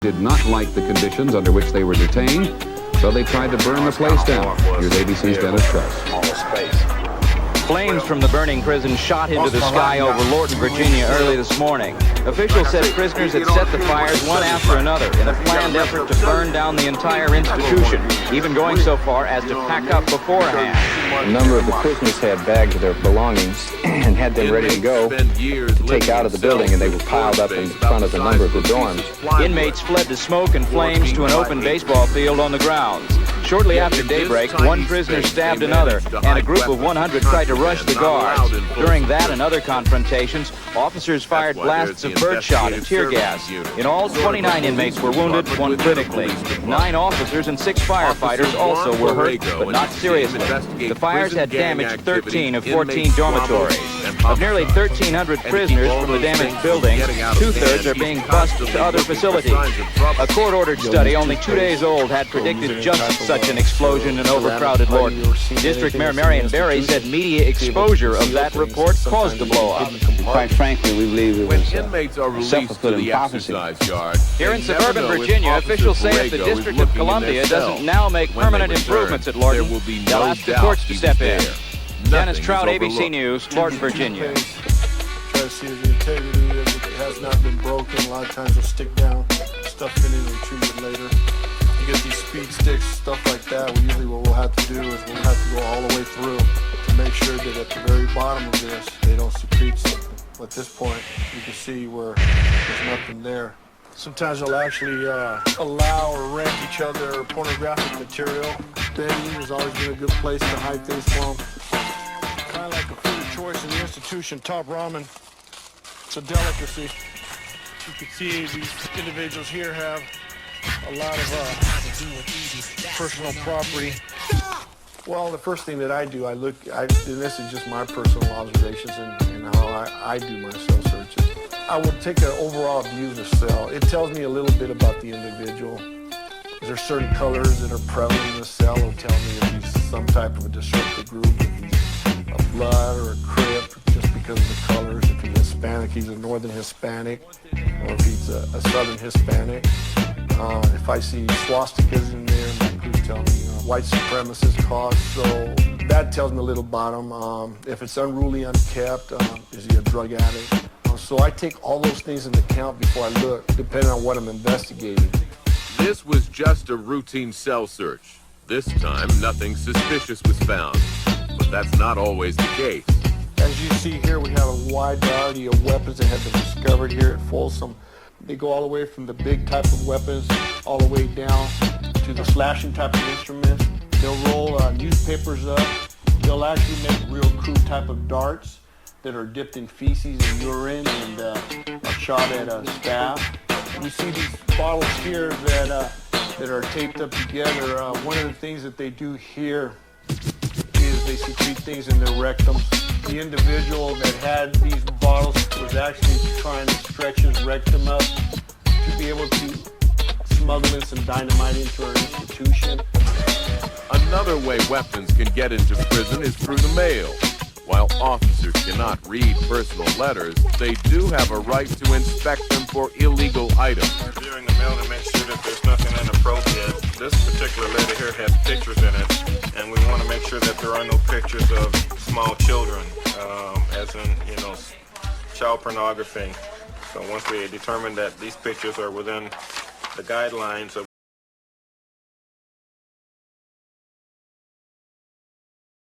did not like the conditions under which they were detained, so they tried to burn the place down. Here's ABC's Dennis Truss. Flames from the burning prison shot into the sky over Lorton, Virginia early this morning. Officials said prisoners had set the fires one after another in a planned effort to burn down the entire institution, even going so far as to pack up beforehand. A number of the prisoners had bagged their belongings and had them ready to go to take out of the building, and they were piled up in front of a number of the dorms. Inmates fled the smoke and flames to an open baseball field on the grounds. Shortly after daybreak, one prisoner stabbed another, and a group of 100 tried to rush the guards. During that and other confrontations, officers fired blasts of birdshot and tear gas. In all, 29 inmates were wounded, one critically. 9 officers and 6 firefighters also were hurt, but not seriously. The fires had damaged 13 of 14 dormitories. Of nearly 1,300 prisoners from the damaged buildings, 2/3 are being bused to other facilities. A court-ordered study only 2 days old had predicted just such an explosion in overcrowded Lorton. District Mayor Marion Barry said media exposure of that report caused the blow-up. Quite frankly, we believe it was inmates are released to the exercise yard. Here in suburban Virginia, officials say if the District of Columbia doesn't now make permanent improvements at Lorton, they'll ask the courts to step in. Dennis Trout, ABC News, Lorton, Virginia. Try to see if the integrity of it has not been broken. A lot of times they'll stick down, stuff it in and retrieve it later. You get these speed sticks, stuff like that. Usually what we'll have to do is we'll have to go all the way through to make sure that at the very bottom of this, they don't secrete something. At this point, you can see where there's nothing there. Sometimes they'll actually allow or rent each other pornographic material. Bedding has always been a good place to hide things from. Kind of like a food of choice in the institution, top ramen. It's a delicacy. You can see these individuals here have a lot of personal property. Well, the first thing that I do, and this is just my personal observations and how I do my cell searches. I will take an overall view of the cell. It tells me a little bit about the individual. Is there certain colors that are prevalent in the cell? It'll tell me if he's some type of a disruptive group, if he's a blood or a crip, just because of the colors. If he's Hispanic, he's a northern Hispanic, or if he's a southern Hispanic. If I see swastikas in there, that could tell me white supremacist cause. So that tells me a little about him. If it's unruly, unkept, is he a drug addict? So I take all those things into account before I look, depending on what I'm investigating. This was just a routine cell search. This time, nothing suspicious was found. But that's not always the case. As you see here, we have a wide variety of weapons that have been discovered here at Folsom. They go all the way from the big type of weapons all the way down to the slashing type of instruments. They'll roll newspapers up. They'll actually make real crude type of darts that are dipped in feces and urine and are shot at staff. We see these bottles here that are taped up together. One of the things that they do here is they secrete things in their rectums. The individual that had these bottles was actually trying to stretch his rectum up to be able to smuggle in some dynamite into our institution. Another way weapons can get into prison is through the mail. While officers cannot read personal letters, they do have a right to inspect them for illegal items. Reviewing the mail to make sure that there's nothing inappropriate. This particular letter here has pictures in it, and we want to make sure that there are no pictures of small children, as in, child pornography. So once we determine that these pictures are within the guidelines of